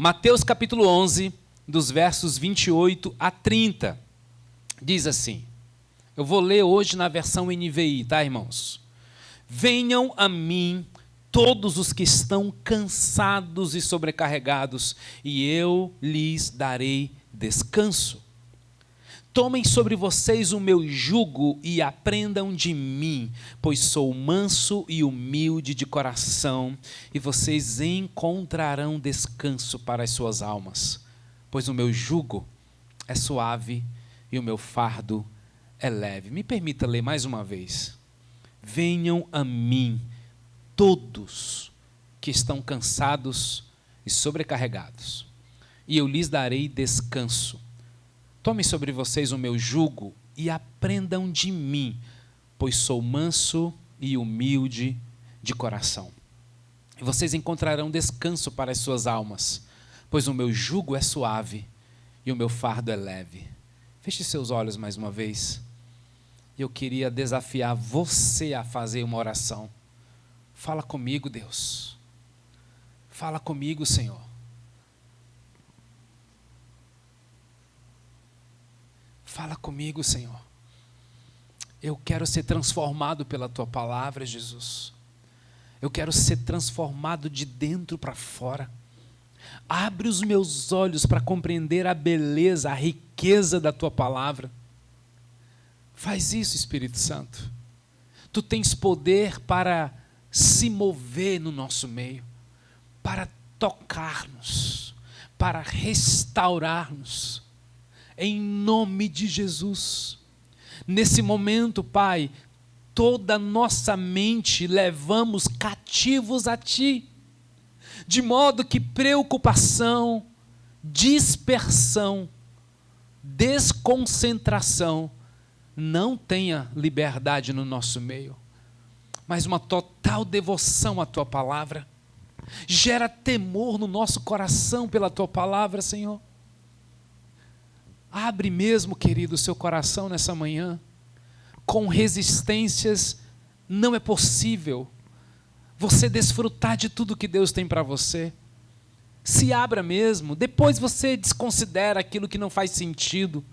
Mateus capítulo 11, dos versos 28 a 30, diz assim, eu vou ler hoje na versão NVI, tá, irmãos? Venham a mim todos os que estão cansados e sobrecarregados, e eu lhes darei descanso. Tomem sobre vocês o meu jugo e aprendam de mim, pois sou manso e humilde de coração, e vocês encontrarão descanso para as suas almas. Pois o meu jugo é suave e o meu fardo é leve. Me permita ler mais uma vez. Venham a mim todos que estão cansados e sobrecarregados, e eu lhes darei descanso. Tomem sobre vocês o meu jugo e aprendam de mim, pois sou manso e humilde de coração. E vocês encontrarão descanso para as suas almas, pois o meu jugo é suave e o meu fardo é leve. Feche seus olhos mais uma vez. Eu queria desafiar você a fazer uma oração. Fala comigo, Deus. Fala comigo, Senhor. Fala comigo, Senhor. Eu quero ser transformado pela Tua palavra, Jesus. Eu quero ser transformado de dentro para fora. Abre os meus olhos para compreender a beleza, a riqueza da Tua palavra. Faz isso, Espírito Santo. Tu tens poder para se mover no nosso meio, para tocar-nos, para restaurar-nos. Em nome de Jesus. Nesse momento, Pai, toda a nossa mente levamos cativos a Ti, de modo que preocupação, dispersão, desconcentração não tenha liberdade no nosso meio, mas uma total devoção à Tua palavra. Gera temor no nosso coração pela Tua palavra, Senhor. Abre mesmo, querido, o seu coração nessa manhã. Com resistências não é possível você desfrutar de tudo que Deus tem para você. Se abra mesmo, depois você desconsidera aquilo que não faz sentido,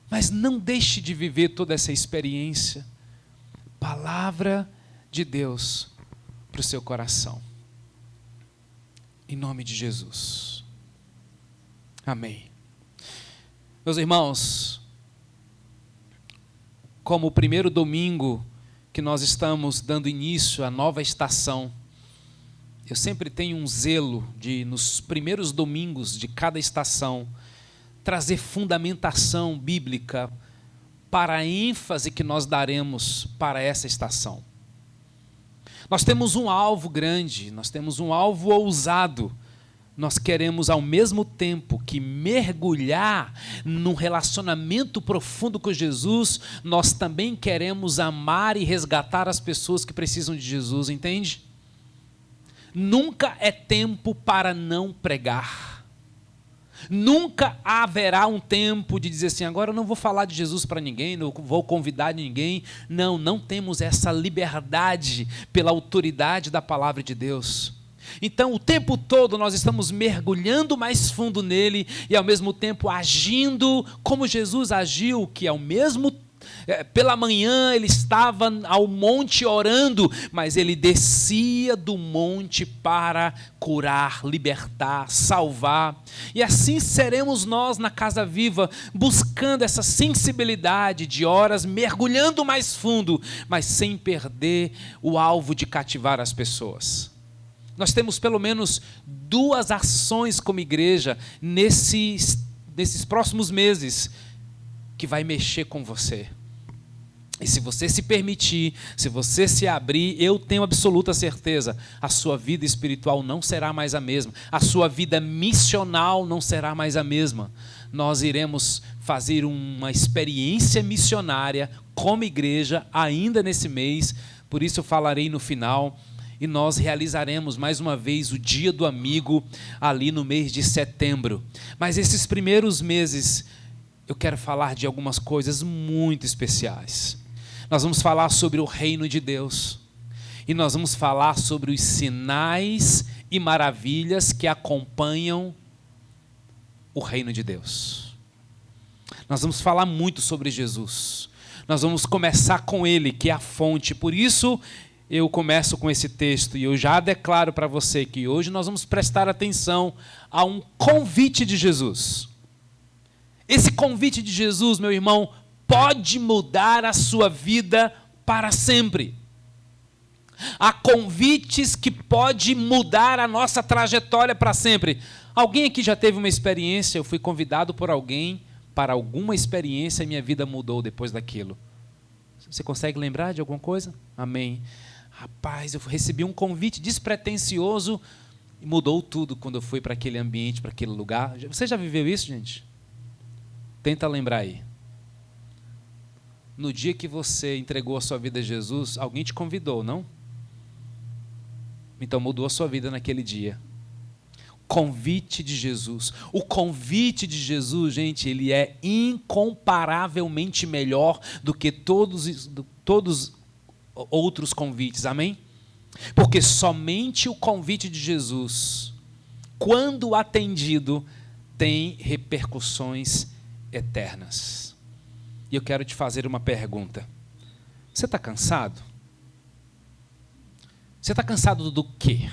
mas não deixe de viver toda essa experiência. Palavra de Deus para o seu coração. Em nome de Jesus. Amém. Meus irmãos, como o primeiro domingo que nós estamos dando início à nova estação, eu sempre tenho um zelo de, nos primeiros domingos de cada estação, trazer fundamentação bíblica para a ênfase que nós daremos para essa estação. Nós temos um alvo grande, nós temos um alvo ousado. Nós queremos, ao mesmo tempo que mergulhar num relacionamento profundo com Jesus, nós também queremos amar e resgatar as pessoas que precisam de Jesus, entende? Nunca é tempo para não pregar. Nunca haverá um tempo de dizer assim, agora eu não vou falar de Jesus para ninguém, não vou convidar ninguém. Não, não temos essa liberdade pela autoridade da palavra de Deus. Então, o tempo todo nós estamos mergulhando mais fundo nele e ao mesmo tempo agindo como Jesus agiu, que pela manhã ele estava ao monte orando, mas ele descia do monte para curar, libertar, salvar. E assim seremos nós na Casa Viva, buscando essa sensibilidade de horas, mergulhando mais fundo, mas sem perder o alvo de cativar as pessoas. Nós temos pelo menos 2 ações como igreja nesses próximos meses que vai mexer com você. E se você se permitir, se você se abrir, eu tenho absoluta certeza, a sua vida espiritual não será mais a mesma, a sua vida missional não será mais a mesma. Nós iremos fazer uma experiência missionária como igreja ainda nesse mês, por isso eu falarei no final. E nós realizaremos mais uma vez o Dia do Amigo ali no mês de setembro. Mas esses primeiros meses eu quero falar de algumas coisas muito especiais. Nós vamos falar sobre o reino de Deus. E nós vamos falar sobre os sinais e maravilhas que acompanham o reino de Deus. Nós vamos falar muito sobre Jesus. Nós vamos começar com Ele, que é a fonte. Por isso, eu começo com esse texto e eu já declaro para você que hoje nós vamos prestar atenção a um convite de Jesus. Esse convite de Jesus, meu irmão, pode mudar a sua vida para sempre. Há convites que podem mudar a nossa trajetória para sempre. Alguém aqui já teve uma experiência? Eu fui convidado por alguém para alguma experiência e minha vida mudou depois daquilo. Você consegue lembrar de alguma coisa? Amém. Rapaz, eu recebi um convite despretensioso e mudou tudo quando eu fui para aquele ambiente, para aquele lugar. Você já viveu isso, gente? Tenta lembrar aí. No dia que você entregou a sua vida a Jesus, alguém te convidou, não? Então mudou a sua vida naquele dia. Convite de Jesus. O convite de Jesus, gente, ele é incomparavelmente melhor do que todos outros convites, amém? Porque somente o convite de Jesus, quando atendido, tem repercussões eternas. E eu quero te fazer uma pergunta. Você está cansado? Você está cansado do quê?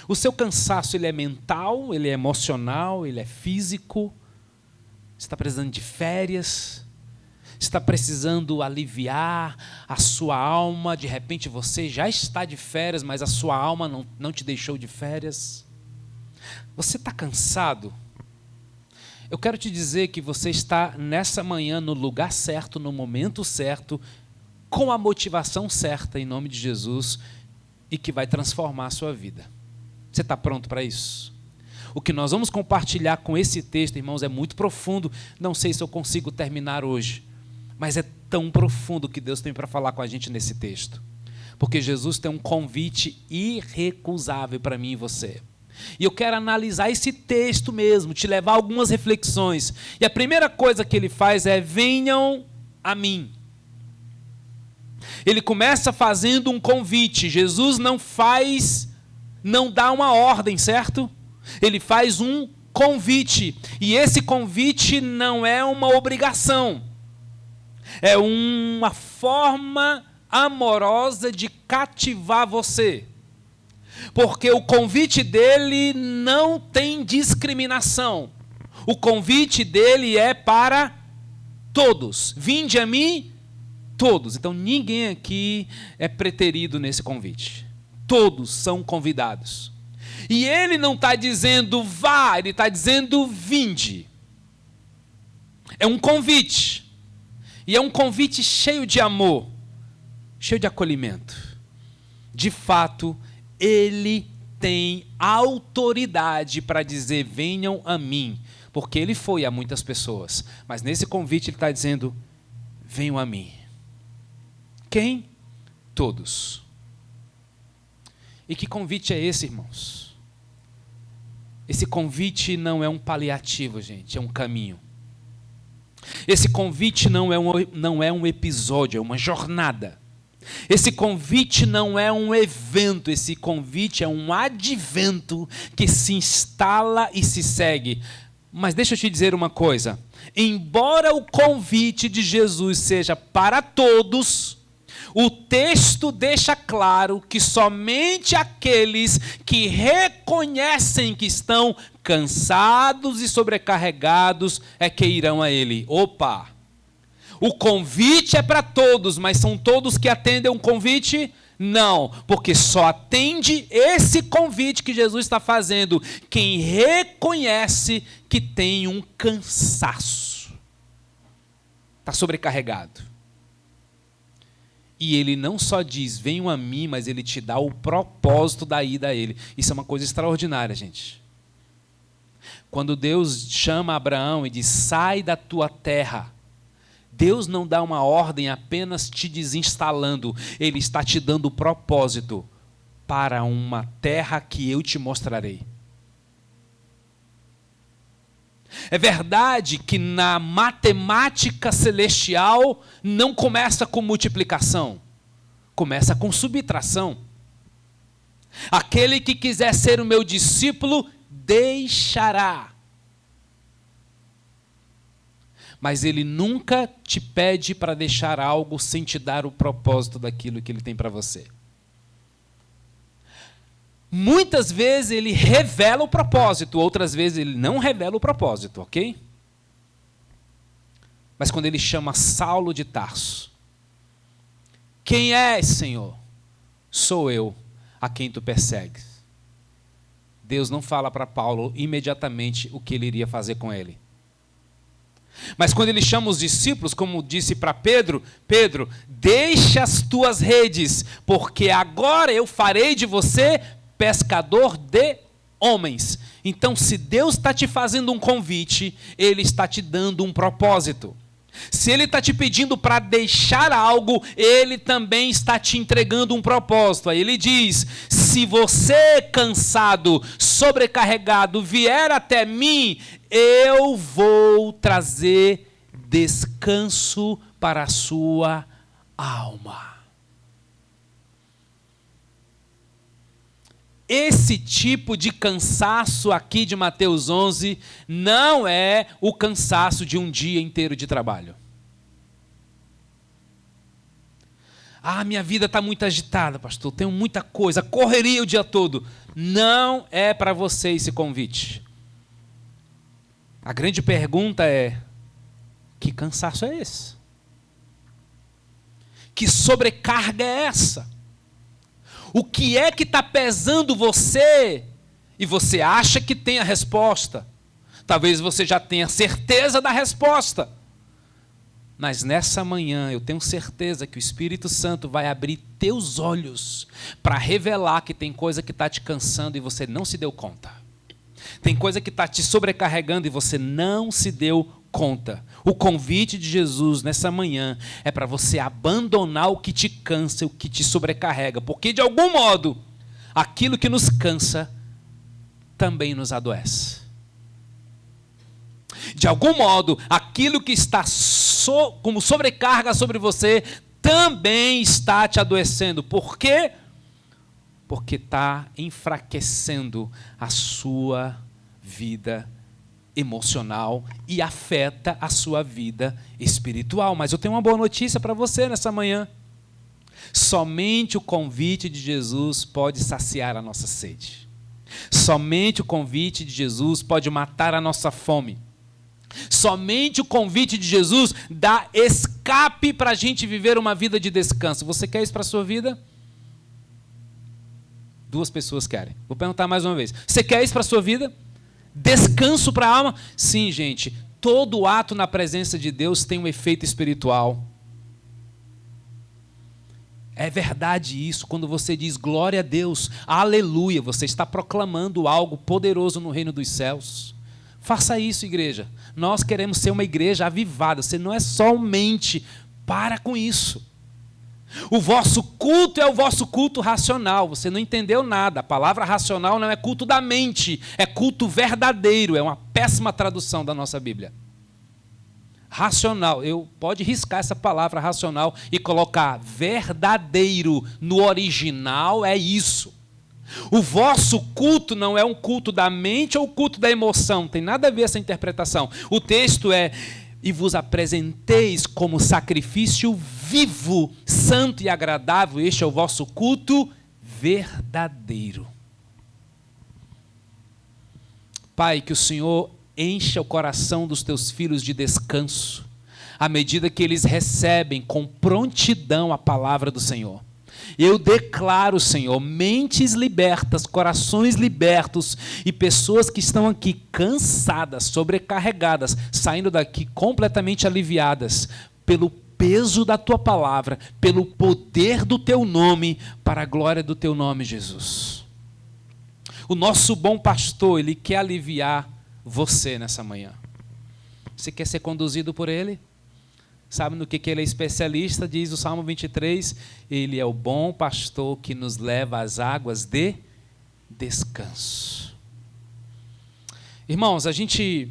O seu cansaço, ele é mental, ele é emocional, ele é físico? Você está precisando de férias? Você está precisando aliviar a sua alma? De repente você já está de férias, mas a sua alma não te deixou de férias? Você está cansado? Eu quero te dizer que você está nessa manhã no lugar certo, no momento certo, com a motivação certa, em nome de Jesus, e que vai transformar a sua vida. Você está pronto para isso? O que nós vamos compartilhar com esse texto, irmãos, é muito profundo. Não sei se eu consigo terminar hoje, mas é tão profundo que Deus tem para falar com a gente nesse texto. Porque Jesus tem um convite irrecusável para mim e você. E eu quero analisar esse texto mesmo, te levar a algumas reflexões. E a primeira coisa que ele faz é: venham a mim. Ele começa fazendo um convite. Jesus não dá uma ordem, certo? Ele faz um convite. E esse convite não é uma obrigação. É uma forma amorosa de cativar você. Porque o convite dele não tem discriminação. O convite dele é para todos. Vinde a mim, todos. Então ninguém aqui é preterido nesse convite. Todos são convidados. E ele não está dizendo vá, ele está dizendo vinde. É um convite. E é um convite cheio de amor, cheio de acolhimento. De fato, ele tem autoridade para dizer venham a mim. Porque ele foi a muitas pessoas. Mas nesse convite ele está dizendo venham a mim. Quem? Todos. E que convite é esse, irmãos? Esse convite não é um paliativo, gente, é um caminho. Esse convite não é um episódio, é uma jornada. Esse convite não é um evento, esse convite é um advento que se instala e se segue. Mas deixa eu te dizer uma coisa, embora o convite de Jesus seja para todos, o texto deixa claro que somente aqueles que reconhecem que estão cansados e sobrecarregados é que irão a ele. Opa! O convite é para todos, mas são todos que atendem um convite? Não, porque só atende esse convite que Jesus está fazendo quem reconhece que tem um cansaço. Está sobrecarregado. E ele não só diz, venham a mim, mas ele te dá o propósito da ida a ele. Isso é uma coisa extraordinária, gente. Quando Deus chama Abraão e diz, sai da tua terra, Deus não dá uma ordem apenas te desinstalando, Ele está te dando o propósito para uma terra que eu te mostrarei. É verdade que na matemática celestial não começa com multiplicação, começa com subtração. Aquele que quiser ser o meu discípulo, deixará Mas Ele nunca te pede para deixar algo sem te dar o propósito daquilo que Ele tem para você. Muitas vezes Ele revela o propósito, outras vezes Ele não revela o propósito, ok? Mas quando Ele chama Saulo de Tarso, quem és, Senhor? Sou eu, a quem tu persegues. Deus não fala para Paulo imediatamente o que ele iria fazer com ele. Mas quando ele chama os discípulos, como disse para Pedro, Pedro, deixa as tuas redes, porque agora eu farei de você pescador de homens. Então, se Deus está te fazendo um convite, Ele está te dando um propósito. Se Ele está te pedindo para deixar algo, Ele também está te entregando um propósito. Aí Ele diz, se você cansado, sobrecarregado, vier até mim, eu vou trazer descanso para a sua alma. Esse tipo de cansaço aqui de Mateus 11 não é o cansaço de um dia inteiro de trabalho. Ah, minha vida está muito agitada, pastor, tenho muita coisa, correria o dia todo. Não é para você esse convite. A grande pergunta é, que cansaço é esse? Que sobrecarga é essa? O que é que está pesando você e você acha que tem a resposta? Talvez você já tenha certeza da resposta. Mas nessa manhã eu tenho certeza que o Espírito Santo vai abrir teus olhos para revelar que tem coisa que está te cansando e você não se deu conta. Tem coisa que está te sobrecarregando e você não se deu conta. O convite de Jesus nessa manhã é para você abandonar o que te cansa, o que te sobrecarrega, porque de algum modo, aquilo que nos cansa também nos adoece. De algum modo, aquilo que está como sobrecarga sobre você também está te adoecendo. Por quê? Porque está enfraquecendo a sua vida emocional e afeta a sua vida espiritual. Mas eu tenho uma boa notícia para você nessa manhã. Somente o convite de Jesus pode saciar a nossa sede. Somente o convite de Jesus pode matar a nossa fome. Somente o convite de Jesus dá escape para a gente viver uma vida de descanso. Você quer isso para a sua vida? 2 pessoas querem. Vou perguntar mais uma vez. Você quer isso para a sua vida? Descanso para a alma? Sim, gente. Todo ato na presença de Deus tem um efeito espiritual. É verdade isso. Quando você diz glória a Deus, aleluia, você está proclamando algo poderoso no reino dos céus. Faça isso, igreja. Nós queremos ser uma igreja avivada. Você não é somente. Para com isso. O vosso culto é o vosso culto racional. Você não entendeu nada. A palavra racional não é culto da mente. É culto verdadeiro. É uma péssima tradução da nossa Bíblia. Racional. Pode riscar essa palavra racional e colocar verdadeiro. No original é isso. O vosso culto não é um culto da mente ou culto da emoção. Não tem nada a ver essa interpretação. O texto é: e vos apresenteis como sacrifício vivo, santo e agradável. Este é o vosso culto verdadeiro. Pai, que o Senhor encha o coração dos teus filhos de descanso, à medida que eles recebem com prontidão a palavra do Senhor. Eu declaro, Senhor, mentes libertas, corações libertos e pessoas que estão aqui cansadas, sobrecarregadas, saindo daqui completamente aliviadas pelo peso da Tua palavra, pelo poder do Teu nome, para a glória do Teu nome, Jesus. O nosso bom pastor, Ele quer aliviar você nessa manhã. Você quer ser conduzido por Ele? Sabe no que ele é especialista? Diz o Salmo 23, Ele é o bom pastor que nos leva às águas de descanso. Irmãos, a gente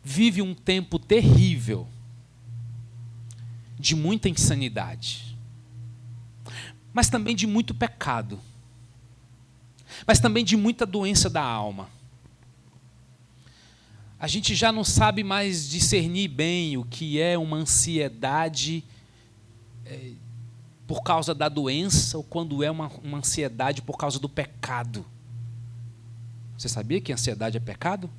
vive um tempo terrível, de muita insanidade, mas também de muito pecado, mas também de muita doença da alma. A gente já não sabe mais discernir bem o que é uma ansiedade por causa da doença ou quando é uma ansiedade por causa do pecado. Você sabia que ansiedade é pecado?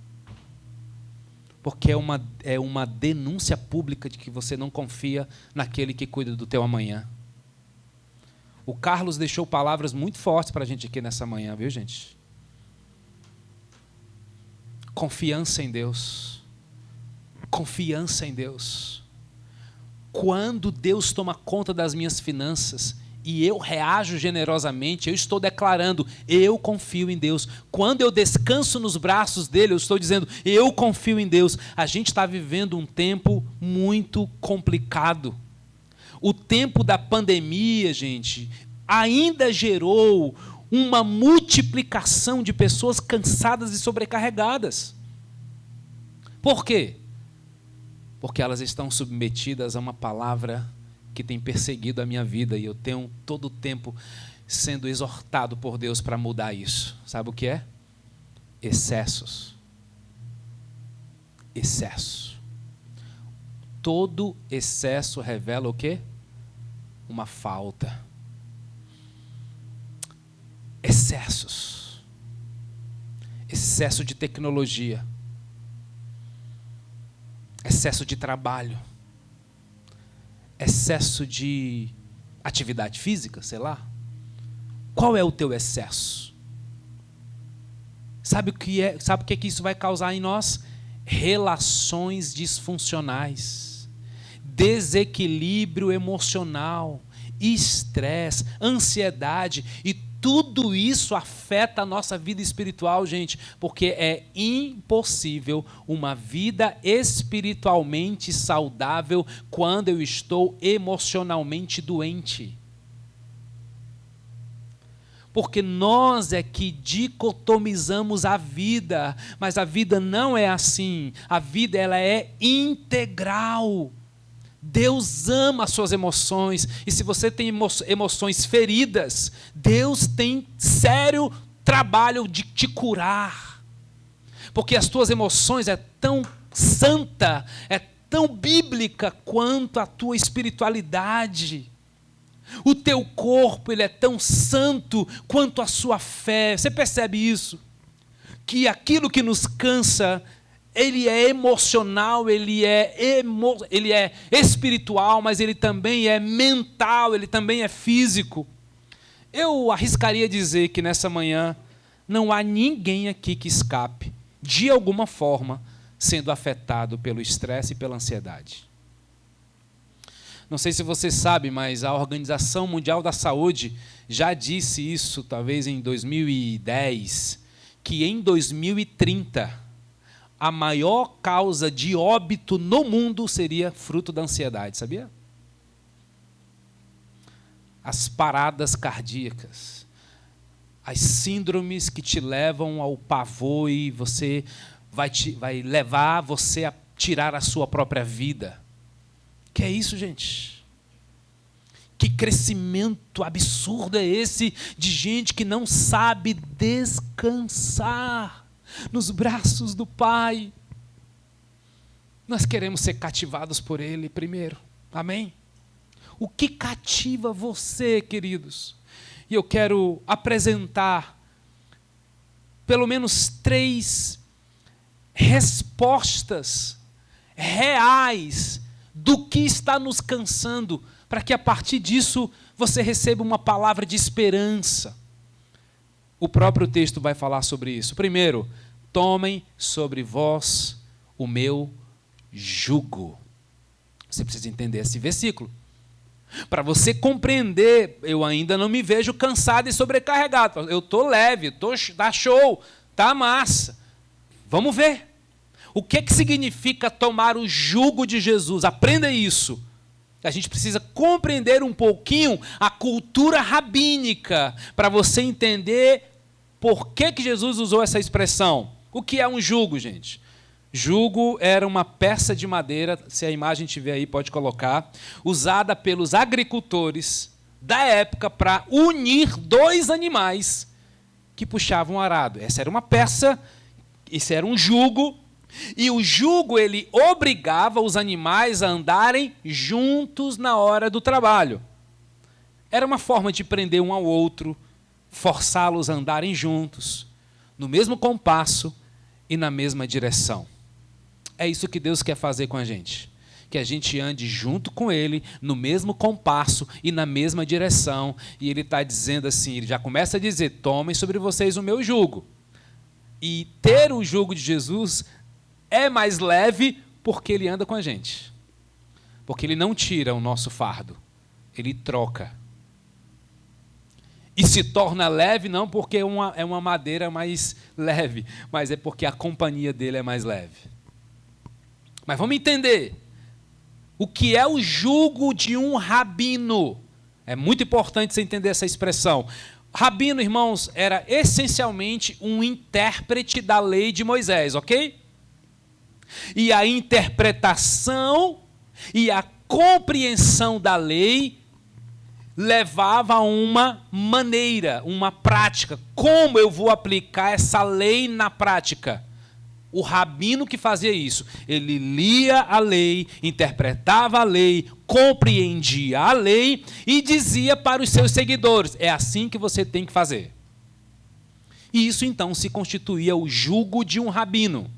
Porque é uma denúncia pública de que você não confia naquele que cuida do teu amanhã. O Carlos deixou palavras muito fortes para a gente aqui nessa manhã, viu, gente? Confiança em Deus. Confiança em Deus. Quando Deus toma conta das minhas finanças e eu reajo generosamente, eu estou declarando, eu confio em Deus. Quando eu descanso nos braços dele, eu estou dizendo, eu confio em Deus. A gente está vivendo um tempo muito complicado. O tempo da pandemia, gente, ainda gerou uma multiplicação de pessoas cansadas e sobrecarregadas. Por quê? Porque elas estão submetidas a uma palavra que tem perseguido a minha vida e eu tenho todo o tempo sendo exortado por Deus para mudar isso. Sabe o que é? Excessos. Excesso. Todo excesso revela o quê? Uma falta. Excessos. Excesso de tecnologia. Excesso de trabalho. Excesso de atividade física, sei lá. Qual é o teu excesso? Sabe o que é? Sabe o que isso vai causar em nós? Relações disfuncionais, desequilíbrio emocional, estresse, ansiedade, e tudo isso afeta a nossa vida espiritual, gente, porque é impossível uma vida espiritualmente saudável quando eu estou emocionalmente doente. Porque nós é que dicotomizamos a vida, mas a vida não é assim. A vida ela é integral. Deus ama as suas emoções, e se você tem emoções feridas, Deus tem sério trabalho de te curar. Porque as tuas emoções é tão santa, é tão bíblica quanto a tua espiritualidade. O teu corpo ele é tão santo quanto a sua fé. Você percebe isso? Que aquilo que nos cansa, ele é emocional, ele é espiritual, mas ele também é mental, ele também é físico. Eu arriscaria dizer que nessa manhã não há ninguém aqui que escape, de alguma forma, sendo afetado pelo estresse e pela ansiedade. Não sei se você sabe, mas a Organização Mundial da Saúde já disse isso, talvez em 2010, que em 2030, a maior causa de óbito no mundo seria fruto da ansiedade, sabia? As paradas cardíacas, as síndromes que te levam ao pavor e você vai levar você a tirar a sua própria vida. Que é isso, gente? Que crescimento absurdo é esse de gente que não sabe descansar nos braços do Pai? Nós queremos ser cativados por Ele primeiro. Amém? O que cativa você, queridos? E eu quero apresentar pelo menos 3 respostas reais do que está nos cansando, para que a partir disso você receba uma palavra de esperança. O próprio texto vai falar sobre isso. Primeiro, tomem sobre vós o meu jugo. Você precisa entender esse versículo. Para você compreender, eu ainda não me vejo cansado e sobrecarregado. Eu estou leve, tá show, tá massa. Vamos ver. O que significa tomar o jugo de Jesus? Aprenda isso. A gente precisa compreender um pouquinho a cultura rabínica para você entender por que Jesus usou essa expressão. O que é um jugo, gente? Jugo era uma peça de madeira, se a imagem tiver aí, pode colocar, usada pelos agricultores da época para unir 2 animais que puxavam um arado. Essa era uma peça, esse era um jugo, E o jugo, ele obrigava os animais a andarem juntos na hora do trabalho. Era uma forma de prender um ao outro, forçá-los a andarem juntos, no mesmo compasso e na mesma direção. É isso que Deus quer fazer com a gente. Que a gente ande junto com Ele, no mesmo compasso e na mesma direção. E Ele está dizendo assim, Ele já começa a dizer, tomem sobre vocês o meu jugo. E ter o jugo de Jesus é mais leve porque Ele anda com a gente. Porque Ele não tira o nosso fardo, Ele troca. E se torna leve não porque é uma madeira mais leve, mas é porque a companhia dele é mais leve. Mas vamos entender o que é o jugo de um rabino. É muito importante você entender essa expressão. Rabino, irmãos, era essencialmente um intérprete da lei de Moisés, ok? E a interpretação e a compreensão da lei levava a uma maneira, uma prática. Como eu vou aplicar essa lei na prática? O rabino que fazia isso, ele lia a lei, interpretava a lei, compreendia a lei e dizia para os seus seguidores, é assim que você tem que fazer. E isso então se constituía o jugo de um rabino.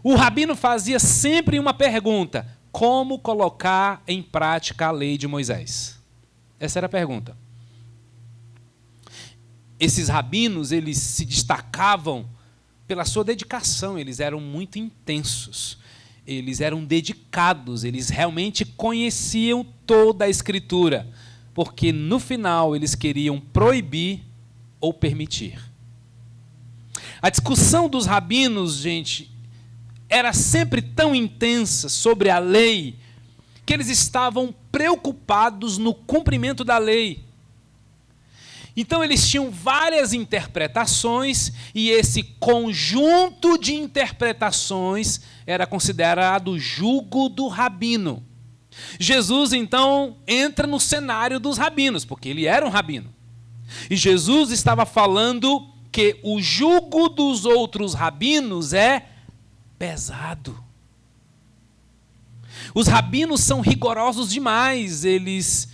O rabino fazia sempre uma pergunta, como colocar em prática a lei de Moisés? Essa era a pergunta. Esses rabinos, eles se destacavam pela sua dedicação, eles eram muito intensos, eles eram dedicados, eles realmente conheciam toda a Escritura, porque no final eles queriam proibir ou permitir. A discussão dos rabinos, gente, era sempre tão intensa sobre a lei, que eles estavam preocupados no cumprimento da lei. Então eles tinham várias interpretações e esse conjunto de interpretações era considerado jugo do rabino. Jesus então entra no cenário dos rabinos, porque ele era um rabino. E Jesus estava falando que o jugo dos outros rabinos é pesado. Os rabinos são rigorosos demais, eles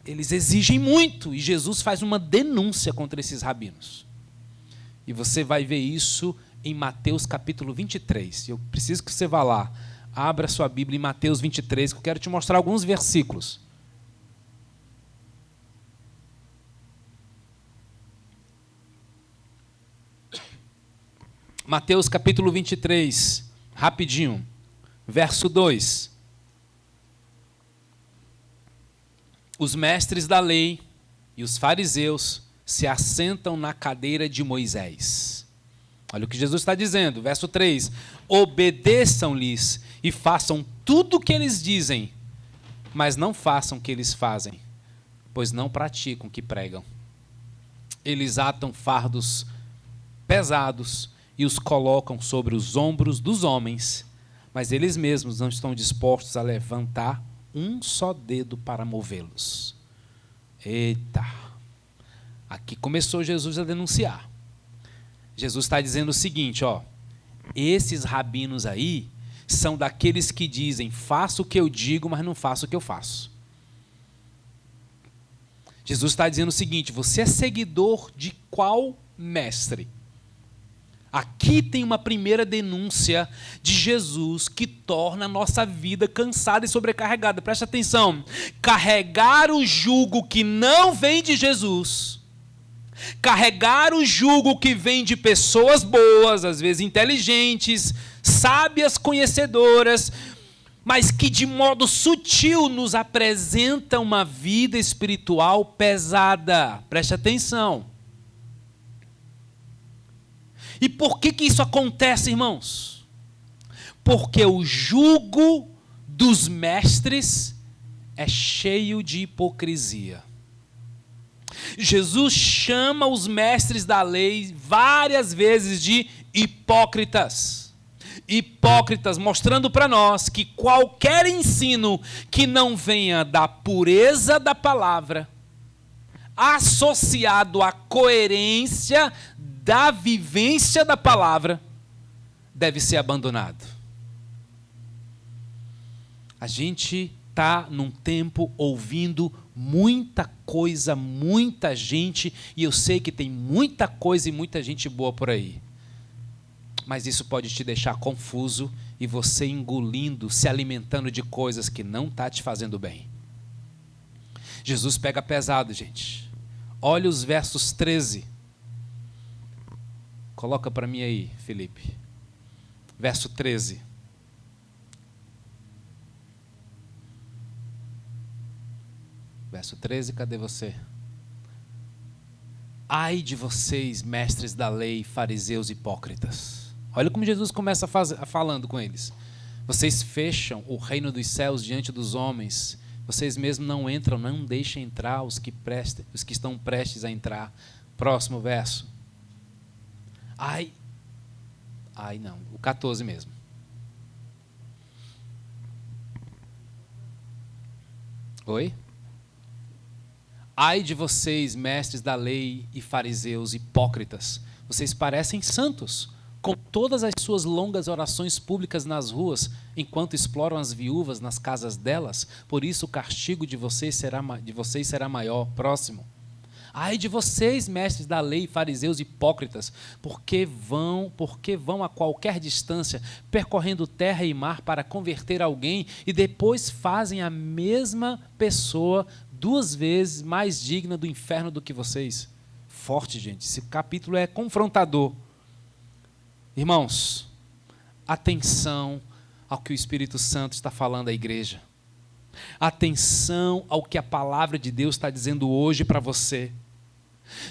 exigem muito, e Jesus faz uma denúncia contra esses rabinos. E você vai ver isso em Mateus capítulo 23. Eu preciso que você vá lá, abra sua Bíblia em Mateus 23, que eu quero te mostrar alguns versículos. Mateus capítulo 23, rapidinho, verso 2. Os mestres da lei e os fariseus se assentam na cadeira de Moisés. Olha o que Jesus está dizendo, verso 3. Obedeçam-lhes e façam tudo o que eles dizem, mas não façam o que eles fazem, pois não praticam o que pregam. Eles atam fardos pesados e os colocam sobre os ombros dos homens, mas eles mesmos não estão dispostos a levantar um só dedo para movê-los. Eita! Aqui começou Jesus a denunciar. Jesus está dizendo o seguinte, ó, esses rabinos aí são daqueles que dizem, faço o que eu digo, mas não faço o que eu faço. Jesus está dizendo o seguinte, você é seguidor de qual mestre? Aqui tem uma primeira denúncia de Jesus que torna a nossa vida cansada e sobrecarregada. Presta atenção. Carregar o jugo que não vem de Jesus, carregar o jugo que vem de pessoas boas, às vezes inteligentes, sábias, conhecedoras, mas que de modo sutil nos apresenta uma vida espiritual pesada. Presta atenção. E por que isso acontece, irmãos? Porque o jugo dos mestres é cheio de hipocrisia. Jesus chama os mestres da lei várias vezes de hipócritas. Hipócritas, mostrando para nós que qualquer ensino que não venha da pureza da palavra, associado à coerência da vivência da palavra, deve ser abandonado. A gente está num tempo ouvindo muita coisa, muita gente, e eu sei que tem muita coisa e muita gente boa por aí. Mas isso pode te deixar confuso e você engolindo, se alimentando de coisas que não estão te fazendo bem. Jesus pega pesado, gente. Olha os versos 13. Coloca para mim aí, Felipe. Verso 13. Verso 13, cadê você? Ai de vocês, mestres da lei, fariseus hipócritas. Olha como Jesus começa falando com eles. Vocês fecham o reino dos céus diante dos homens. Vocês mesmos não entram, não deixem entrar os que estão prestes a entrar. Próximo verso. Ai não, o 14 mesmo. Oi? Ai de vocês, mestres da lei e fariseus hipócritas, vocês parecem santos, com todas as suas longas orações públicas nas ruas, enquanto exploram as viúvas nas casas delas, por isso o castigo de vocês será maior. Próximo. Ai de vocês, mestres da lei e fariseus hipócritas, porque vão a qualquer distância, percorrendo terra e mar para converter alguém, e depois fazem a mesma pessoa 2 vezes mais digna do inferno do que vocês. Forte, gente. Esse capítulo é confrontador. Irmãos, atenção ao que o Espírito Santo está falando à igreja. Atenção ao que a palavra de Deus está dizendo hoje para você.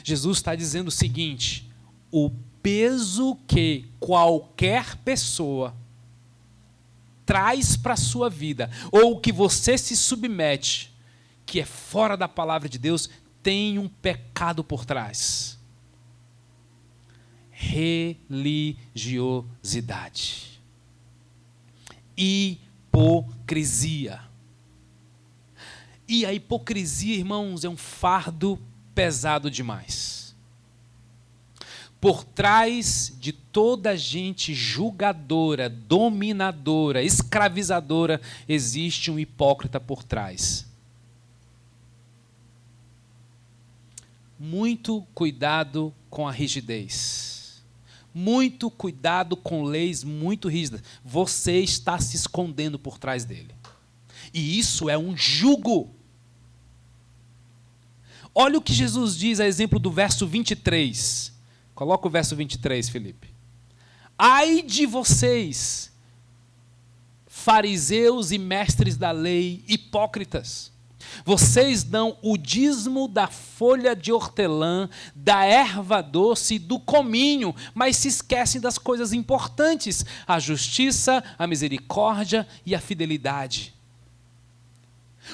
Jesus está dizendo o seguinte: o peso que qualquer pessoa traz para a sua vida, ou que você se submete, que é fora da palavra de Deus, tem um pecado por trás. Religiosidade. Hipocrisia. E a hipocrisia, irmãos, é um fardo pesado demais. Por trás de toda gente julgadora, dominadora, escravizadora, existe um hipócrita por trás. Muito cuidado com a rigidez. Muito cuidado com leis muito rígidas. Você está se escondendo por trás dele. E isso é um jugo. Olha o que Jesus diz a exemplo do verso 23. Coloca o verso 23, Felipe. Ai de vocês, fariseus e mestres da lei, hipócritas. Vocês dão o dízimo da folha de hortelã, da erva doce e do cominho, mas se esquecem das coisas importantes, a justiça, a misericórdia e a fidelidade.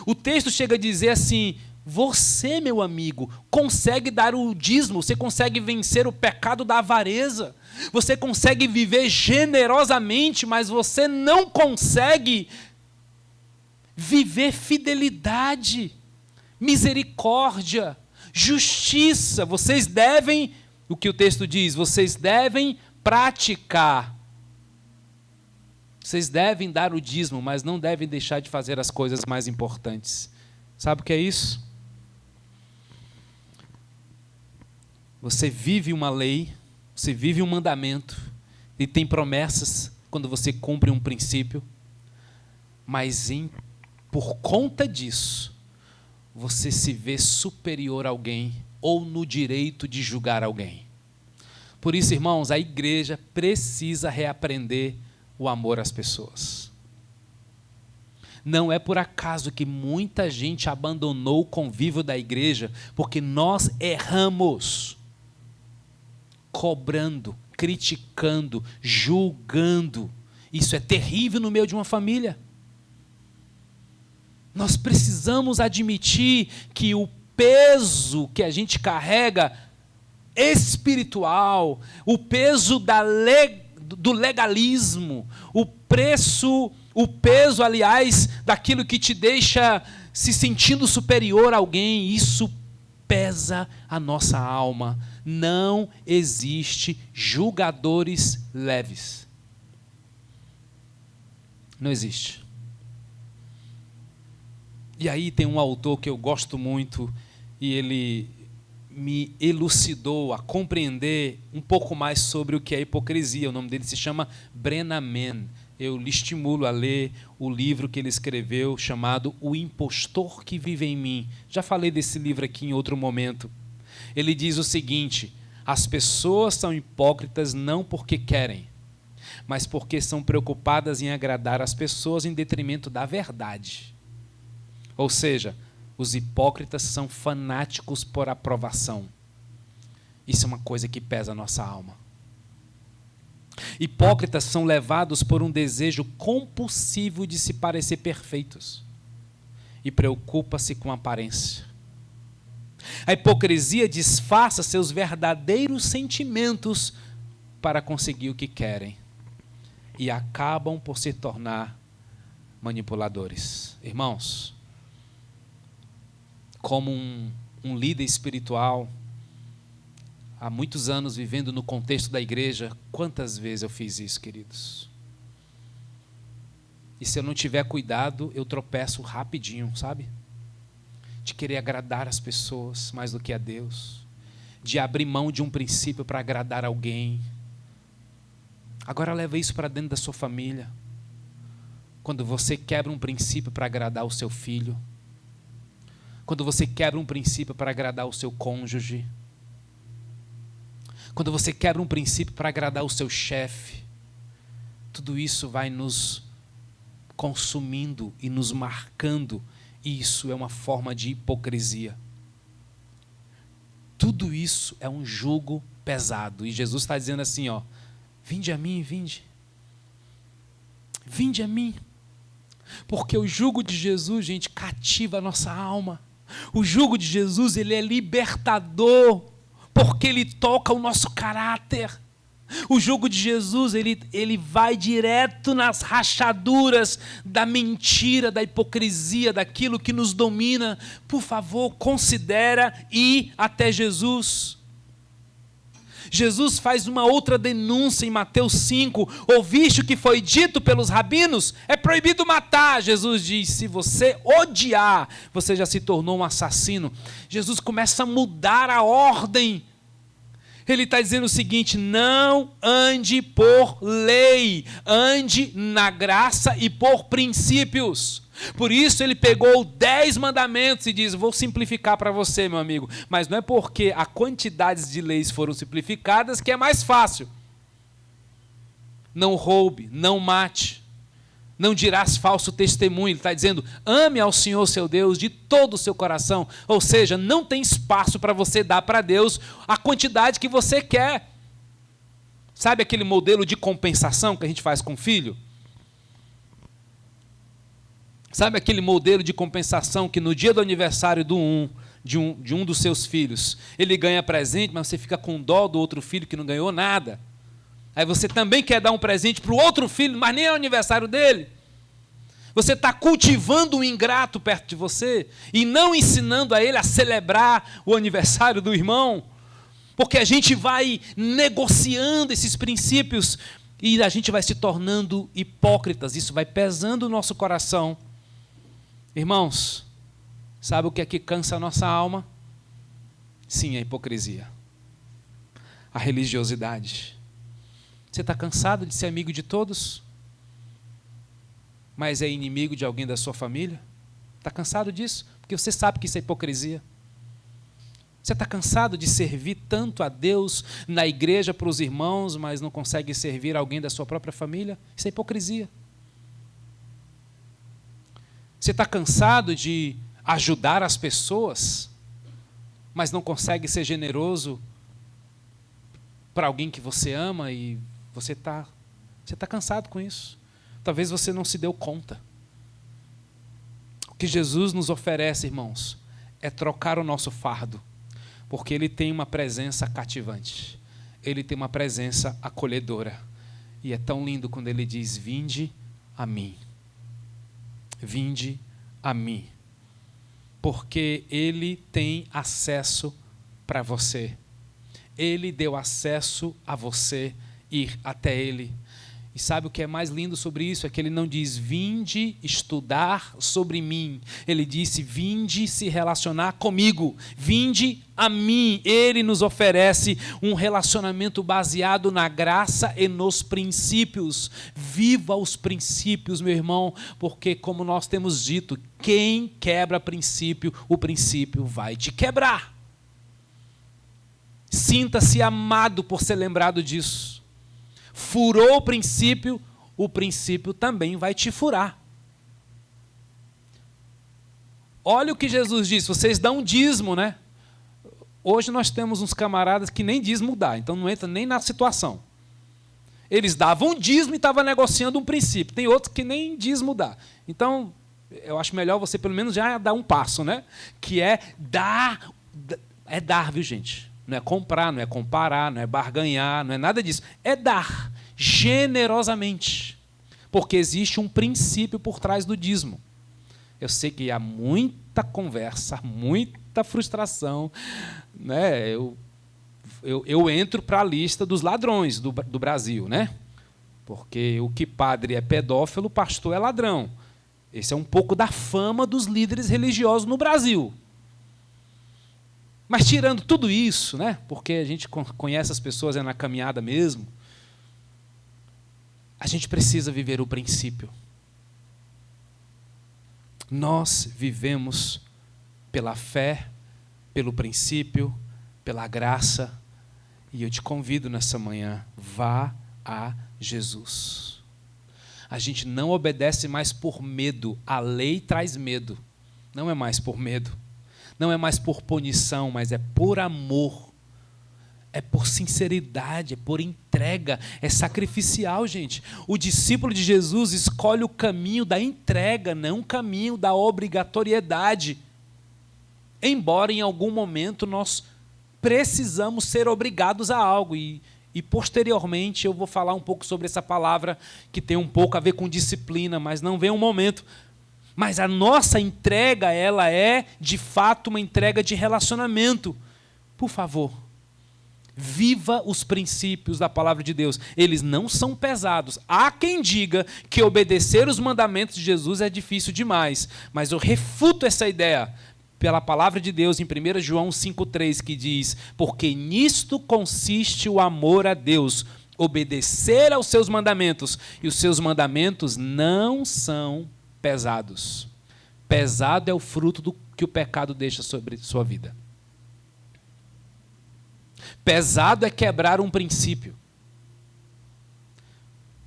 O texto chega a dizer assim: você, meu amigo, consegue dar o dízimo, você consegue vencer o pecado da avareza, você consegue viver generosamente, mas você não consegue viver fidelidade, misericórdia, justiça. Vocês devem, o que o texto diz, vocês devem praticar. Vocês devem dar o dízimo, mas não devem deixar de fazer as coisas mais importantes. Sabe o que é isso? Você vive uma lei, você vive um mandamento, e tem promessas quando você cumpre um princípio, mas por conta disso, você se vê superior a alguém ou no direito de julgar alguém. Por isso, irmãos, a igreja precisa reaprender o amor às pessoas. Não é por acaso que muita gente abandonou o convívio da igreja, porque nós erramos, cobrando, criticando, julgando. Isso é terrível no meio de uma família. Nós precisamos admitir que o peso que a gente carrega espiritual, o peso do legalismo, o peso, aliás, daquilo que te deixa se sentindo superior a alguém, isso pesa a nossa alma. Não existe julgadores leves. Não existe. E aí tem um autor que eu gosto muito e ele me elucidou a compreender um pouco mais sobre o que é hipocrisia. O nome dele se chama Brennan Mann. Eu lhe estimulo a ler o livro que ele escreveu chamado O Impostor que Vive em Mim. Já falei desse livro aqui em outro momento. Ele diz o seguinte: as pessoas são hipócritas não porque querem, mas porque são preocupadas em agradar as pessoas em detrimento da verdade. Ou seja, os hipócritas são fanáticos por aprovação. Isso é uma coisa que pesa a nossa alma. Hipócritas são levados por um desejo compulsivo de se parecer perfeitos e preocupa-se com a aparência. A hipocrisia disfarça seus verdadeiros sentimentos para conseguir o que querem e acabam por se tornar manipuladores. Irmãos, como um líder espiritual, há muitos anos vivendo no contexto da igreja, quantas vezes eu fiz isso, queridos? E se eu não tiver cuidado, eu tropeço rapidinho, sabe? De querer agradar as pessoas mais do que a Deus, de abrir mão de um princípio para agradar alguém. Agora leva isso para dentro da sua família. Quando você quebra um princípio para agradar o seu filho, quando você quebra um princípio para agradar o seu cônjuge, quando você quebra um princípio para agradar o seu chefe, tudo isso vai nos consumindo e nos marcando. Isso é uma forma de hipocrisia. Tudo isso é um jugo pesado. E Jesus está dizendo assim, ó: vinde a mim, vinde. Vinde a mim. Porque o jugo de Jesus, gente, cativa a nossa alma. O jugo de Jesus, ele é libertador, porque ele toca o nosso caráter. O jugo de Jesus, ele vai direto nas rachaduras da mentira, da hipocrisia, daquilo que nos domina. Por favor, considera ir até Jesus. Jesus faz uma outra denúncia em Mateus 5. Ouviste o que foi dito pelos rabinos? É proibido matar. Jesus diz: se você odiar, você já se tornou um assassino. Jesus começa a mudar a ordem. Ele está dizendo o seguinte: não ande por lei, ande na graça e por princípios. Por isso ele pegou 10 mandamentos e diz: vou simplificar para você, meu amigo. Mas não é porque a quantidade de leis foram simplificadas que é mais fácil. Não roube, não mate, não dirás falso testemunho. Ele está dizendo: ame ao Senhor seu Deus de todo o seu coração. Ou seja, não tem espaço para você dar para Deus a quantidade que você quer. Sabe aquele modelo de compensação que a gente faz com o filho? Sabe aquele modelo de compensação que no dia do aniversário de um dos seus filhos, ele ganha presente, mas você fica com dó do outro filho que não ganhou nada? Aí você também quer dar um presente para o outro filho, mas nem é o aniversário dele. Você está cultivando um ingrato perto de você e não ensinando a ele a celebrar o aniversário do irmão, porque a gente vai negociando esses princípios e a gente vai se tornando hipócritas. Isso vai pesando o nosso coração. Irmãos, sabe o que é que cansa a nossa alma? Sim, a hipocrisia, a religiosidade. Você está cansado de ser amigo de todos, mas é inimigo de alguém da sua família? Está cansado disso? Porque você sabe que isso é hipocrisia. Você está cansado de servir tanto a Deus na igreja para os irmãos, mas não consegue servir alguém da sua própria família? Isso é hipocrisia. Você está cansado de ajudar as pessoas, mas não consegue ser generoso para alguém que você ama e você está cansado com isso. Talvez você não se deu conta. O que Jesus nos oferece, irmãos, é trocar o nosso fardo, porque Ele tem uma presença cativante, Ele tem uma presença acolhedora. E é tão lindo quando Ele diz: vinde a mim. Vinde a mim, porque Ele tem acesso para você. Ele deu acesso a você ir até Ele. E sabe o que é mais lindo sobre isso? É que ele não diz, vinde estudar sobre mim. Ele disse, vinde se relacionar comigo. Vinde a mim. Ele nos oferece um relacionamento baseado na graça e nos princípios. Viva os princípios, meu irmão, porque como nós temos dito, quem quebra princípio, o princípio vai te quebrar. Sinta-se amado por ser lembrado disso. Furou o princípio também vai te furar. Olha o que Jesus disse, vocês dão dízimo, né? Hoje nós temos uns camaradas que nem dízimo dá, então não entra nem na situação. Eles davam dízimo e estavam negociando um princípio. Tem outros que nem dízimo dá. Então, eu acho melhor você pelo menos já dar um passo, né? Que é dar, viu, gente? Não é comprar, não é comparar, não é barganhar, não é nada disso. É dar generosamente. Porque existe um princípio por trás do dízimo. Eu sei que há muita conversa, muita frustração. Né? Eu entro para a lista dos ladrões do Brasil. Né? Porque o que padre é pedófilo, pastor é ladrão. Esse é um pouco da fama dos líderes religiosos no Brasil. Mas tirando tudo isso, né, porque a gente conhece as pessoas na caminhada mesmo, a gente precisa viver o princípio. Nós vivemos pela fé, pelo princípio, pela graça, e eu te convido nessa manhã, vá a Jesus. A gente não obedece mais por medo, a lei traz medo, não é mais por medo. Não é mais por punição, mas é por amor. É por sinceridade, é por entrega, é sacrificial, gente. O discípulo de Jesus escolhe o caminho da entrega, não o caminho da obrigatoriedade. Embora em algum momento nós precisamos ser obrigados a algo. E posteriormente eu vou falar um pouco sobre essa palavra que tem um pouco a ver com disciplina, mas não vem um momento. Mas a nossa entrega, ela é, de fato, uma entrega de relacionamento. Por favor, viva os princípios da palavra de Deus. Eles não são pesados. Há quem diga que obedecer os mandamentos de Jesus é difícil demais. Mas eu refuto essa ideia pela palavra de Deus em 1 João 5,3, que diz, porque nisto consiste o amor a Deus, obedecer aos seus mandamentos. E os seus mandamentos não são pesados. Pesado é o fruto do que o pecado deixa sobre sua vida. Pesado é quebrar um princípio.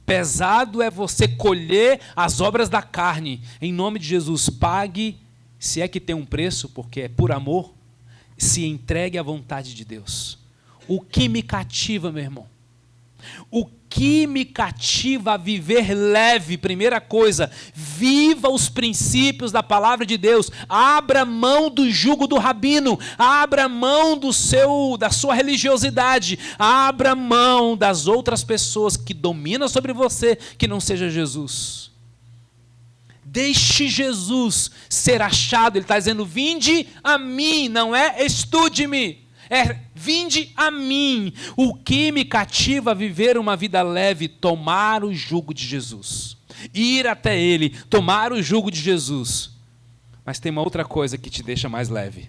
Pesado é você colher as obras da carne. Em nome de Jesus, pague, se é que tem um preço, porque é por amor, se entregue à vontade de Deus. O que me cativa, meu irmão? O que me cativa a viver leve, primeira coisa, viva os princípios da palavra de Deus, abra mão do jugo do rabino, abra mão da sua religiosidade, abra mão das outras pessoas que dominam sobre você, que não seja Jesus. Deixe Jesus ser achado, ele está dizendo, vinde a mim, não é estude-me. Vinde a mim. O que me cativa a viver uma vida leve? Tomar o jugo de Jesus. Ir até Ele, tomar o jugo de Jesus. Mas tem uma outra coisa que te deixa mais leve.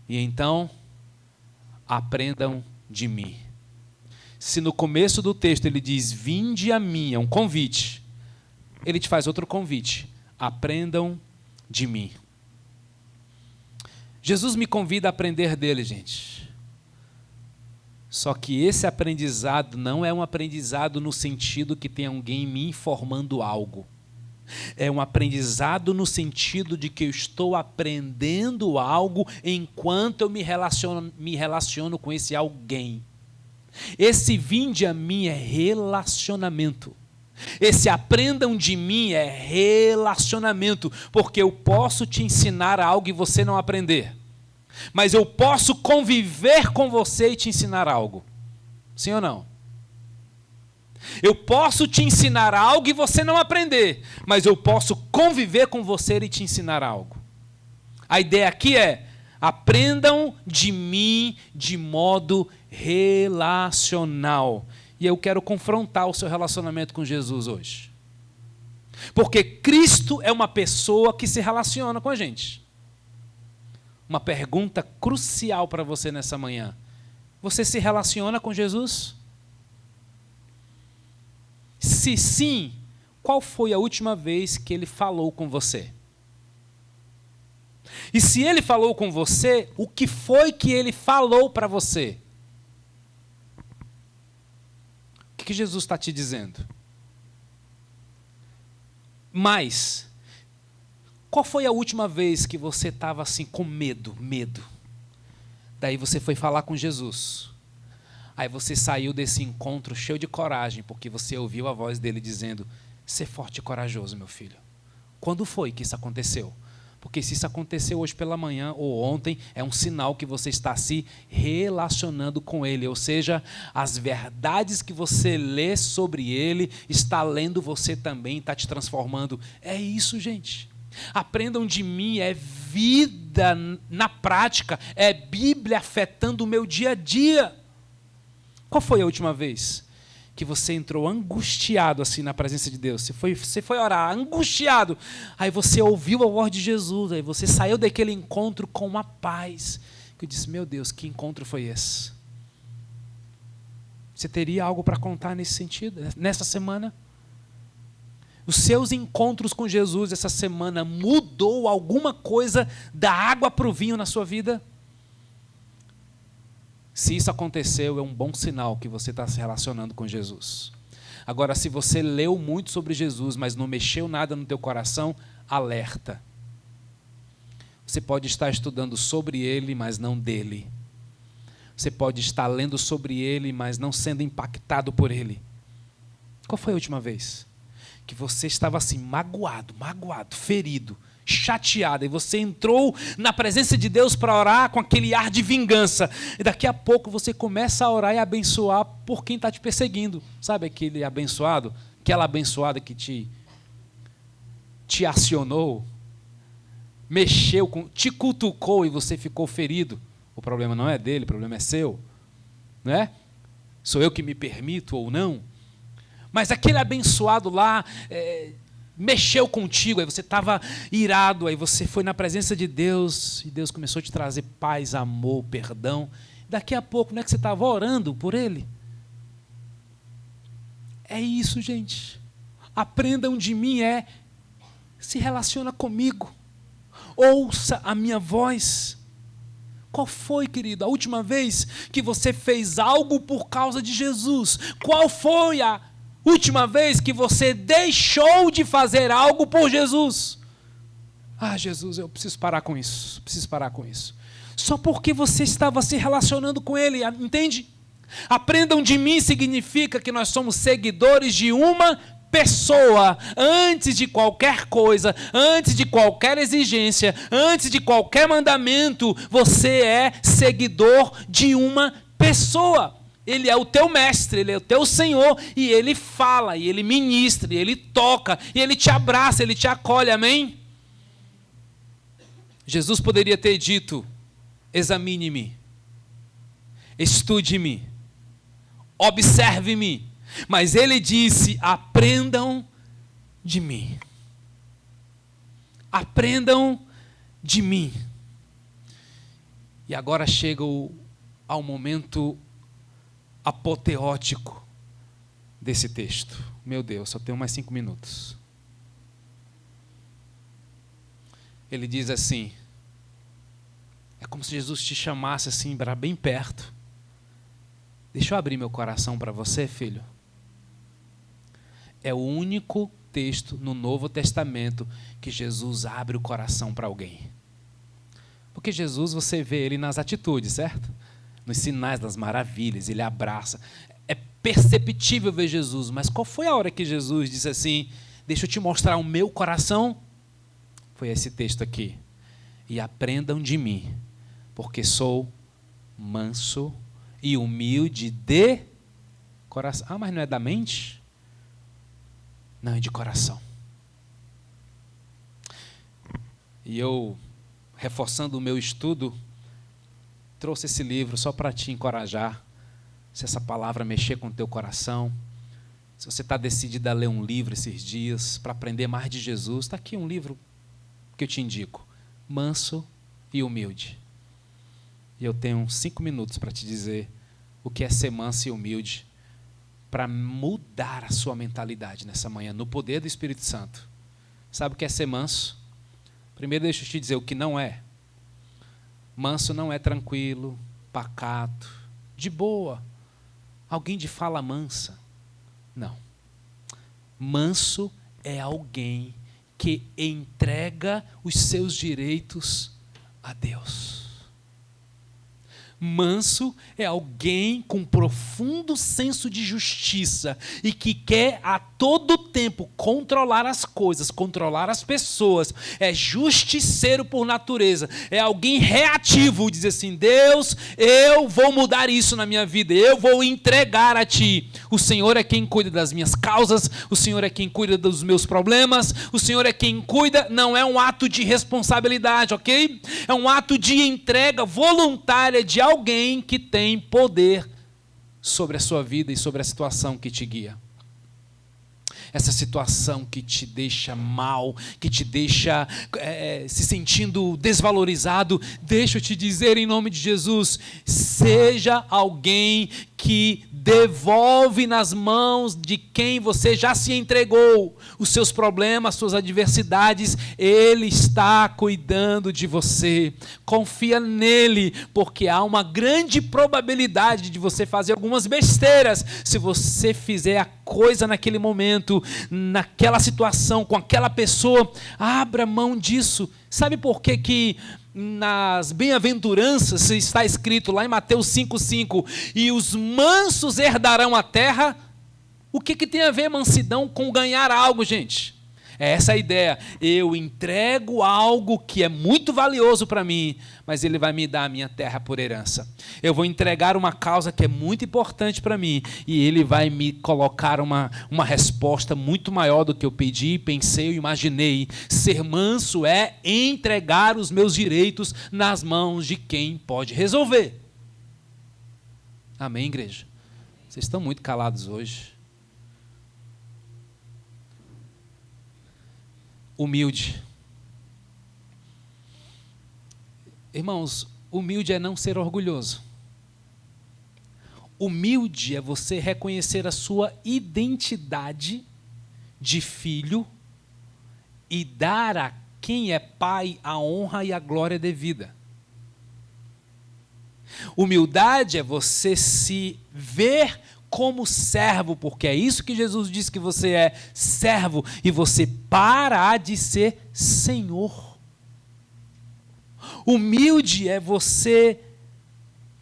E então, aprendam de mim. Se no começo do texto ele diz, vinde a mim, é um convite. Ele te faz outro convite. Aprendam de mim. Jesus me convida a aprender dele, gente. Só que esse aprendizado não é um aprendizado no sentido que tem alguém me informando algo. É um aprendizado no sentido de que eu estou aprendendo algo enquanto eu me relaciono com esse alguém. Esse vinde a mim é relacionamento. Esse aprendam de mim é relacionamento, porque eu posso te ensinar algo e você não aprender, mas eu posso conviver com você e te ensinar algo, sim ou não? Eu posso te ensinar algo e você não aprender, mas eu posso conviver com você e te ensinar algo. A ideia aqui é, aprendam de mim de modo relacional. E eu quero confrontar o seu relacionamento com Jesus hoje. Porque Cristo é uma pessoa que se relaciona com a gente. Uma pergunta crucial para você nessa manhã. Você se relaciona com Jesus? Se sim, qual foi a última vez que ele falou com você? E se ele falou com você, o que foi que ele falou para você? O que Jesus está te dizendo? Mas, qual foi a última vez que você estava assim com medo? Daí você foi falar com Jesus. Aí você saiu desse encontro cheio de coragem, porque você ouviu a voz dele dizendo: "Ser forte e corajoso, meu filho." Quando foi que isso aconteceu? Porque se isso aconteceu hoje pela manhã ou ontem, é um sinal que você está se relacionando com ele. Ou seja, as verdades que você lê sobre ele, está lendo você também, está te transformando. É isso, gente. Aprendam de mim, é vida na prática, é Bíblia afetando o meu dia a dia. Qual foi a última vez que você entrou angustiado assim na presença de Deus? Você foi orar angustiado, aí você ouviu a voz de Jesus, aí você saiu daquele encontro com uma paz, que eu disse: meu Deus, que encontro foi esse? Você teria algo para contar nesse sentido, nessa semana? Os seus encontros com Jesus essa semana mudou alguma coisa da água para o vinho na sua vida? Se isso aconteceu, é um bom sinal que você está se relacionando com Jesus. Agora, se você leu muito sobre Jesus, mas não mexeu nada no teu coração, alerta. Você pode estar estudando sobre ele, mas não dele. Você pode estar lendo sobre ele, mas não sendo impactado por ele. Qual foi a última vez que você estava assim, magoado, ferido, chateado, e você entrou na presença de Deus para orar com aquele ar de vingança, e daqui a pouco você começa a orar e abençoar por quem está te perseguindo? Sabe aquele abençoado, aquela abençoada que te acionou, mexeu, te cutucou e você ficou ferido? O problema não é dele, o problema é seu, não é? Sou eu que me permito ou não? Mas aquele abençoado lá mexeu contigo, aí você estava irado, aí você foi na presença de Deus, e Deus começou a te trazer paz, amor, perdão. Daqui a pouco, não é que você estava orando por ele? É isso, gente. Aprendam de mim, se relaciona comigo. Ouça a minha voz. Qual foi, querido, a última vez que você fez algo por causa de Jesus? Qual foi a última vez que você deixou de fazer algo por Jesus? Ah, Jesus, eu preciso parar com isso, Só porque você estava se relacionando com ele, entende? Aprendam de mim significa que nós somos seguidores de uma pessoa. Antes de qualquer coisa, antes de qualquer exigência, antes de qualquer mandamento, você é seguidor de uma pessoa. Ele é o teu mestre, ele é o teu Senhor, e ele fala, e ele ministra, e ele toca, e ele te abraça, ele te acolhe, amém? Jesus poderia ter dito: examine-me, estude-me, observe-me, mas ele disse: aprendam de mim. Aprendam de mim. E agora chega ao momento apoteótico desse texto. Meu Deus, só tenho mais 5 minutos. Ele diz assim, é como se Jesus te chamasse assim, para bem perto. Deixa eu abrir meu coração para você, filho. É o único texto no Novo Testamento que Jesus abre o coração para alguém. Porque Jesus, você vê ele nas atitudes, certo? Nos sinais, das maravilhas, ele abraça. É perceptível ver Jesus, mas qual foi a hora que Jesus disse assim: deixa eu te mostrar o meu coração? Foi esse texto aqui. E aprendam de mim, porque sou manso e humilde de coração. Ah, mas não é da mente? Não, é de coração. E eu, reforçando o meu estudo, trouxe esse livro só para te encorajar se essa palavra mexer com o teu coração, se você está decidido a ler um livro esses dias para aprender mais de Jesus, está aqui um livro que eu te indico, Manso e Humilde. E eu tenho 5 minutos para te dizer o que é ser manso e humilde, para mudar a sua mentalidade nessa manhã, no poder do Espírito Santo. Sabe o que é ser manso? Primeiro deixa eu te dizer o que não é. Manso não é tranquilo, pacato, de boa, alguém de fala mansa. Não. Manso é alguém que entrega os seus direitos a Deus. Manso é alguém com profundo senso de justiça e que quer a todo tempo controlar as coisas, controlar as pessoas. É justiceiro por natureza. É alguém reativo, diz assim: Deus, eu vou mudar isso na minha vida, eu vou entregar a Ti. O Senhor é quem cuida das minhas causas, o Senhor é quem cuida dos meus problemas, o Senhor é quem cuida. Não é um ato de responsabilidade, ok? É um ato de entrega voluntária de alguém que tem poder sobre a sua vida e sobre a situação que te guia. Essa situação que te deixa mal, que te deixa se sentindo desvalorizado, deixa eu te dizer em nome de Jesus, seja alguém que devolve nas mãos de quem você já se entregou os seus problemas, suas adversidades. Ele está cuidando de você. Confia nele, porque há uma grande probabilidade de você fazer algumas besteiras. Se você fizer a coisa naquele momento, naquela situação, com aquela pessoa, abra mão disso. Sabe por que nas bem-aventuranças está escrito lá em Mateus 5,5, e os mansos herdarão a terra? O que tem a ver mansidão com ganhar algo, gente? É essa a ideia. Eu entrego algo que é muito valioso para mim, mas Ele vai me dar a minha terra por herança. Eu vou entregar uma causa que é muito importante para mim, e Ele vai me colocar uma resposta muito maior do que eu pedi, pensei ou imaginei. Ser manso é entregar os meus direitos nas mãos de quem pode resolver. Amém, igreja? Vocês estão muito calados hoje. Humilde. Irmãos, humilde é não ser orgulhoso. Humilde é você reconhecer a sua identidade de filho e dar a quem é pai a honra e a glória devida. Humildade é você se ver como servo, porque é isso que Jesus disse que você é, servo, e você parar de ser senhor. Humilde é você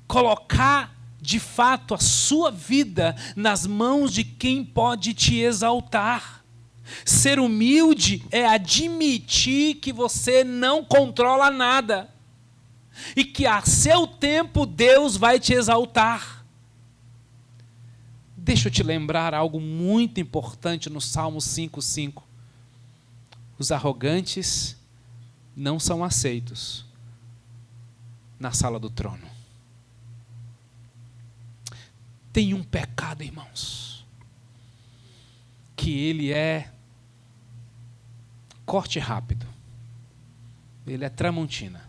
colocar de fato a sua vida nas mãos de quem pode te exaltar. Ser humilde é admitir que você não controla nada e que a seu tempo Deus vai te exaltar. Deixa eu te lembrar algo muito importante no Salmo 5,5. Os arrogantes não são aceitos na sala do trono. Tem um pecado, irmãos, que ele é corte rápido. Ele é tramontina.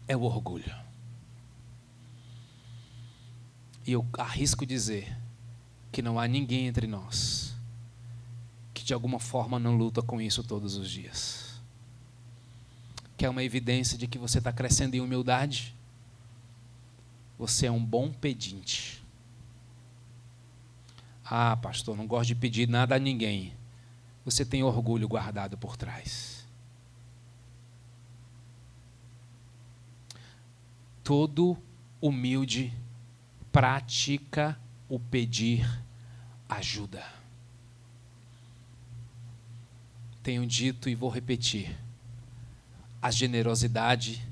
É o orgulho. E eu arrisco dizer que não há ninguém entre nós que de alguma forma não luta com isso todos os dias. Que é uma evidência de que você está crescendo em humildade. Você é um bom pedinte. Ah, pastor, não gosto de pedir nada a ninguém. Você tem orgulho guardado por trás. Todo humilde pratica o pedir ajuda. Tenho dito e vou repetir. A generosidade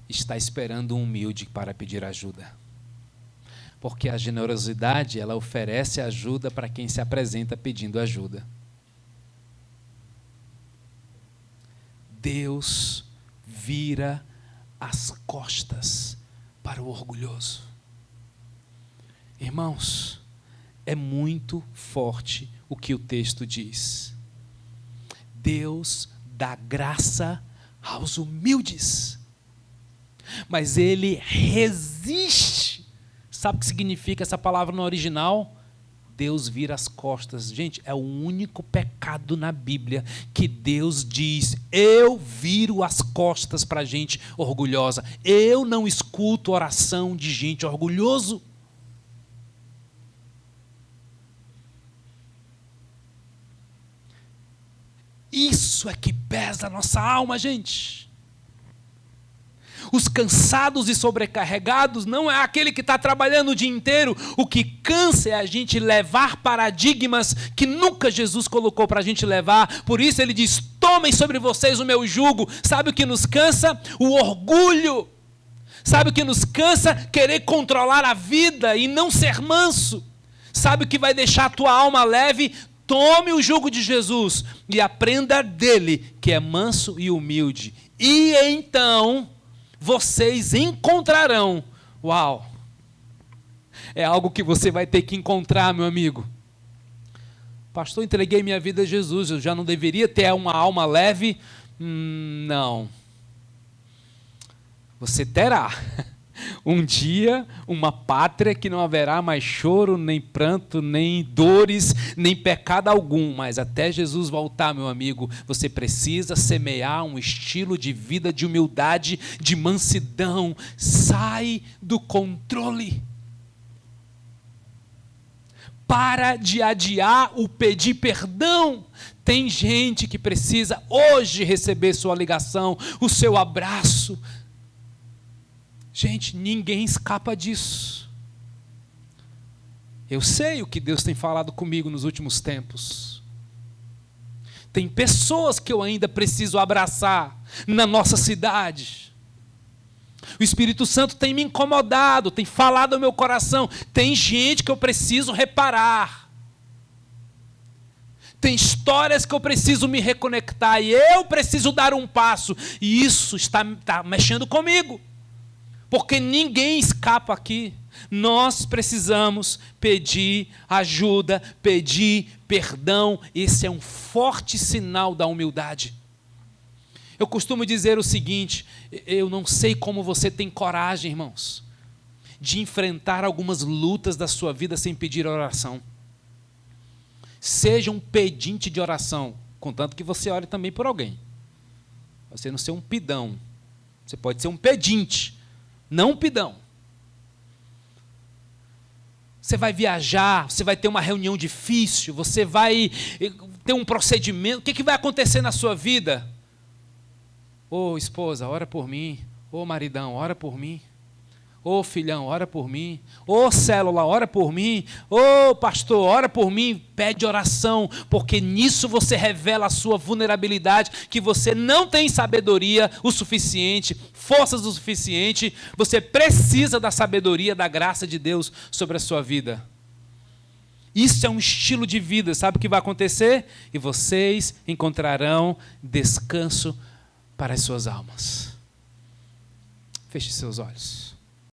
está esperando um humilde para pedir ajuda. Porque a generosidade, ela oferece ajuda para quem se apresenta pedindo ajuda. Deus vira as costas para o orgulhoso. Irmãos, é muito forte o que o texto diz. Deus dá graça aos humildes, mas Ele resiste. Sabe o que significa essa palavra no original? Deus vira as costas. Gente, é o único pecado na Bíblia que Deus diz: eu viro as costas para gente orgulhosa. Eu não escuto oração de gente orgulhoso. Isso é que pesa a nossa alma, gente. Os cansados e sobrecarregados não é aquele que está trabalhando o dia inteiro. O que cansa é a gente levar paradigmas que nunca Jesus colocou para a gente levar. Por isso ele diz: tomem sobre vocês o meu jugo. Sabe o que nos cansa? O orgulho. Sabe o que nos cansa? Querer controlar a vida e não ser manso. Sabe o que vai deixar a tua alma leve? Tome o jugo de Jesus e aprenda dele, que é manso e humilde. E então vocês encontrarão. Uau! É algo que você vai ter que encontrar, meu amigo. Pastor, entreguei minha vida a Jesus, eu já não deveria ter uma alma leve? Não. Você terá. Um dia, uma pátria que não haverá mais choro, nem pranto, nem dores, nem pecado algum. Mas até Jesus voltar, meu amigo, você precisa semear um estilo de vida de humildade, de mansidão. Sai do controle. Para de adiar o pedir perdão. Tem gente que precisa hoje receber sua ligação, o seu abraço. Gente, ninguém escapa disso. Eu sei o que Deus tem falado comigo nos últimos tempos. Tem pessoas que eu ainda preciso abraçar na nossa cidade. O Espírito Santo tem me incomodado, tem falado ao meu coração. Tem gente que eu preciso reparar. Tem histórias que eu preciso me reconectar e eu preciso dar um passo. E isso está mexendo comigo. Porque ninguém escapa aqui. Nós precisamos pedir ajuda, pedir perdão. Esse é um forte sinal da humildade. Eu costumo dizer o seguinte: eu não sei como você tem coragem, irmãos, de enfrentar algumas lutas da sua vida sem pedir oração. Seja um pedinte de oração, contanto que você ore também por alguém. Você não ser um pidão. Você pode ser um pedinte, não um pidão. Você vai viajar, você vai ter uma reunião difícil, você vai ter um procedimento. O que vai acontecer na sua vida? Ô esposa, ora por mim. Ô maridão, ora por mim. Ô filhão, ora por mim. Ô célula, ora por mim. Ô pastor, ora por mim. Pede oração, porque nisso você revela a sua vulnerabilidade, que você não tem sabedoria o suficiente, forças o suficiente. Você precisa da sabedoria, da graça de Deus sobre a sua vida. Isso é um estilo de vida. Sabe o que vai acontecer? E vocês encontrarão descanso para as suas almas. Feche seus olhos.